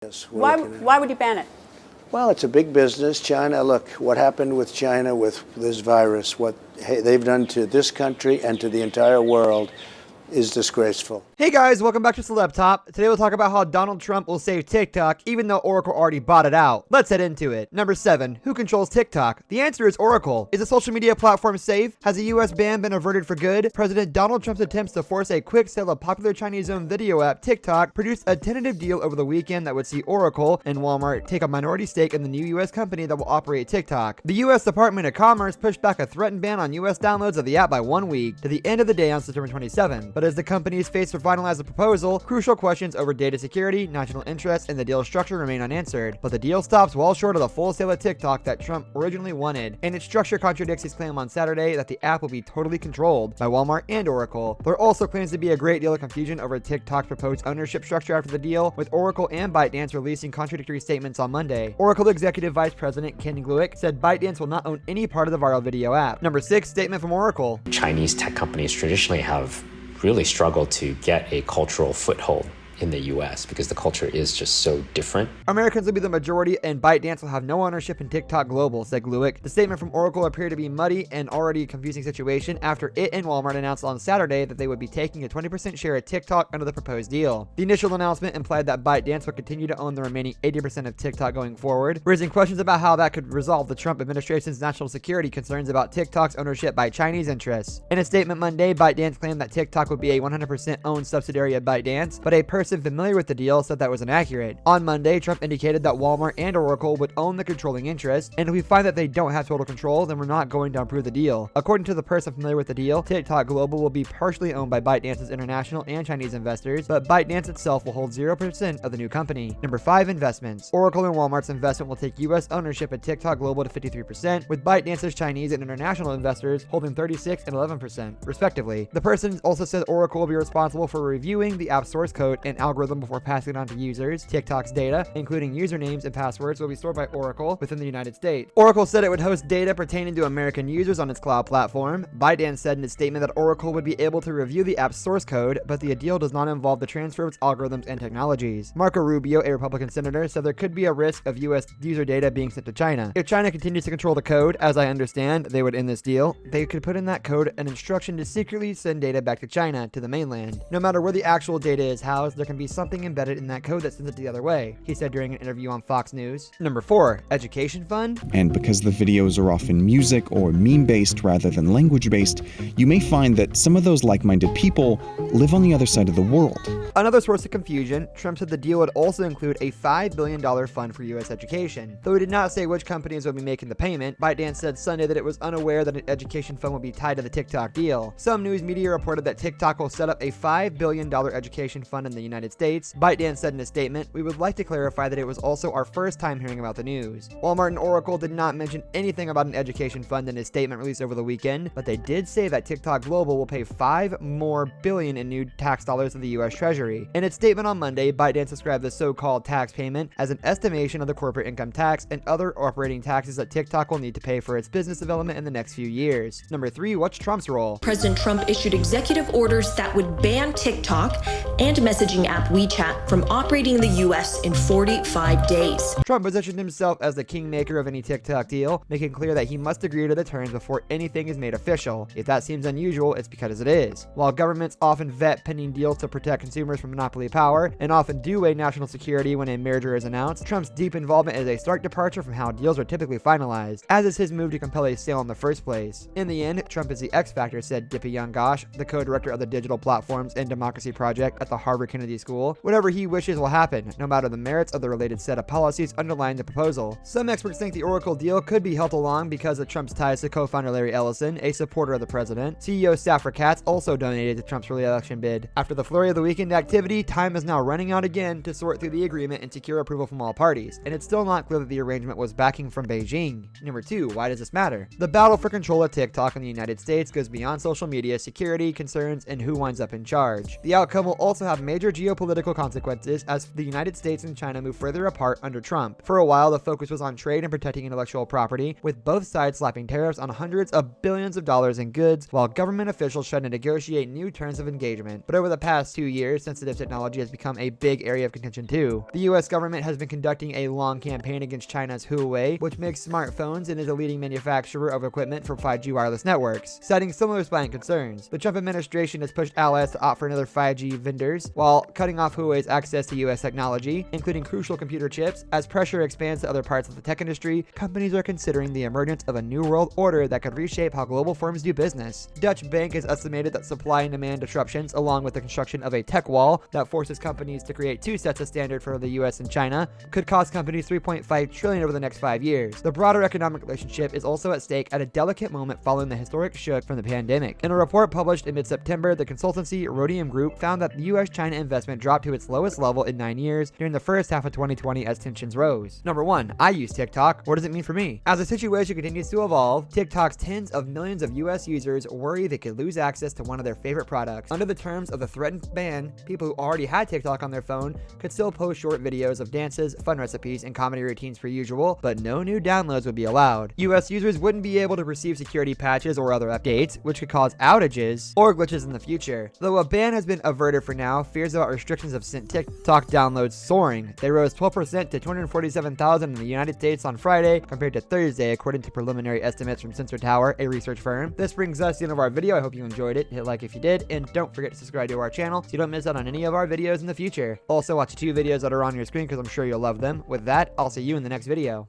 Yes, Why would you ban it? well, it's a big business. China, look, what happened with China with this virus, what they've done to this country and to the entire world is disgraceful. Hey guys, welcome back to Celeb Top. Today we'll talk about how Donald Trump will save TikTok even though Oracle already bought it out. Let's head into it. Number 7. Who controls TikTok? The answer is Oracle. Is the social media platform safe? Has a US ban been averted for good? President Donald Trump's attempts to force a quick sale of popular Chinese-owned video app TikTok produced a tentative deal over the weekend that would see Oracle and Walmart take a minority stake in the new US company that will operate TikTok. The US Department of Commerce pushed back a threatened ban on US downloads of the app by 1 week to the end of the day on September 27. But as the companies face to finalize the proposal, crucial questions over data security, national interest, and the deal structure remain unanswered. But the deal stops well short of the full sale of TikTok that Trump originally wanted, and its structure contradicts his claim on Saturday that the app will be totally controlled by Walmart and Oracle. There also claims to be a great deal of confusion over TikTok's proposed ownership structure after the deal, with Oracle and ByteDance releasing contradictory statements on Monday. Oracle Executive Vice President Ken Gluick said ByteDance will not own any part of the viral video app. Number 6. Statement from Oracle. Chinese tech companies traditionally have really struggled to get a cultural foothold in the US because the culture is just so different. Americans will be the majority and ByteDance will have no ownership in TikTok Global, said Gluick. The statement from Oracle appeared to be muddy and already confusing situation after it and Walmart announced on Saturday that they would be taking a 20% share of TikTok under the proposed deal. The initial announcement implied that ByteDance would continue to own the remaining 80% of TikTok going forward, raising questions about how that could resolve the Trump administration's national security concerns about TikTok's ownership by Chinese interests. In a statement Monday, ByteDance claimed that TikTok would be a 100% owned subsidiary of ByteDance, but a person familiar with the deal said that was inaccurate. On Monday, Trump indicated that Walmart and Oracle would own the controlling interest, and if we find that they don't have total control, then we're not going to approve the deal. According to the person familiar with the deal, TikTok Global will be partially owned by ByteDance's international and Chinese investors, but ByteDance itself will hold 0% of the new company. Number 5. Investments. Oracle and Walmart's investment will take US ownership of TikTok Global to 53%, with ByteDance's Chinese and international investors holding 36 and 11%, respectively. The person also said Oracle will be responsible for reviewing the app source code and algorithm before passing it on to users. TikTok's data, including usernames and passwords, will be stored by Oracle within the United States. Oracle said it would host data pertaining to American users on its cloud platform. ByteDance said in its statement that Oracle would be able to review the app's source code, but the deal does not involve the transfer of its algorithms and technologies. Marco Rubio, a Republican senator, said there could be a risk of US user data being sent to China. If China continues to control the code, as I understand they would in this deal, they could put in that code an instruction to secretly send data back to China, to the mainland. No matter where the actual data is housed, there can be something embedded in that code that sends it the other way, he said during an interview on Fox News. Number 4. Education fund. And because the videos are often music or meme-based rather than language-based, you may find that some of those like-minded people live on the other side of the world. Another source of confusion, Trump said the deal would also include a $5 billion fund for U.S. education. Though he did not say which companies would be making the payment, ByteDance said Sunday that it was unaware that an education fund would be tied to the TikTok deal. Some news media reported that TikTok will set up a $5 billion education fund in the United States. ByteDance said in a statement, "We would like to clarify that it was also our first time hearing about the news." Walmart and Oracle did not mention anything about an education fund in a statement released over the weekend, but they did say that TikTok Global will pay $5 more billion in new tax dollars to the U.S. Treasury. In its statement on Monday, ByteDance described the so-called tax payment as an estimation of the corporate income tax and other operating taxes that TikTok will need to pay for its business development in the next few years. Number 3. What's Trump's role? President Trump issued executive orders that would ban TikTok and messaging app WeChat from operating in the U.S. in 45 days. Trump positioned himself as the kingmaker of any TikTok deal, making clear that he must agree to the terms before anything is made official. If that seems unusual, it's because it is. While governments often vet pending deals to protect consumers from monopoly power, and often do weigh national security when a merger is announced, Trump's deep involvement is a stark departure from how deals are typically finalized, as is his move to compel a sale in the first place. In the end, Trump is the X factor, said Dippy Young Ghosh, the co-director of the Digital Platforms and Democracy Project at the Harvard Kennedy School. Whatever he wishes will happen, no matter the merits of the related set of policies underlying the proposal. Some experts think the Oracle deal could be helped along because of Trump's ties to co-founder Larry Ellison, a supporter of the president. CEO Safra Catz also donated to Trump's re-election bid. After the flurry of the weekend activity, time is now running out again to sort through the agreement and secure approval from all parties, and it's still not clear that the arrangement was backing from Beijing. Number 2. Why does this matter? The battle for control of TikTok in the United States goes beyond social media, security concerns, and who winds up in charge. The outcome will also have major geopolitical consequences as the United States and China move further apart under Trump. For a while, the focus was on trade and protecting intellectual property, with both sides slapping tariffs on hundreds of billions of dollars in goods, while government officials tried to negotiate new terms of engagement. But over the past 2 years, sensitive technology has become a big area of contention too. The US government has been conducting a long campaign against China's Huawei, which makes smartphones and is a leading manufacturer of equipment for 5G wireless networks, citing similar spying concerns. The Trump administration has pushed allies to opt for another 5G vendors, while cutting off Huawei's access to US technology, including crucial computer chips. As pressure expands to other parts of the tech industry, companies are considering the emergence of a new world order that could reshape how global firms do business. Dutch Bank has estimated that supply and demand disruptions, along with the construction of a tech wall that forces companies to create two sets of standard for the US and China, could cost companies $3.5 trillion over the next 5 years. The broader economic relationship is also at stake at a delicate moment following the historic shock from the pandemic. In a report published in mid-September, the consultancy Rhodium Group found that the US-China investment dropped to its lowest level in 9 years during the first half of 2020 as tensions rose. Number 1. I use TikTok. What does it mean for me? As the situation continues to evolve, TikTok's tens of millions of US users worry they could lose access to one of their favorite products. Under the terms of the threatened ban, people who already had TikTok on their phone could still post short videos of dances, fun recipes, and comedy routines per usual, but no new downloads would be allowed. US users wouldn't be able to receive security patches or other updates, which could cause outages or glitches in the future. Though a ban has been averted for now, fears about restrictions have sent TikTok downloads soaring. They rose 12% to 247,000 in the United States on Friday compared to Thursday, according to preliminary estimates from Sensor Tower, a research firm. This brings us to the end of our video. I hope you enjoyed it. Hit like if you did, and don't forget to subscribe to our channel so you don't miss out on any of our videos in the future. Also, watch the 2 videos that are on your screen because I'm sure you'll love them. With that, I'll see you in the next video.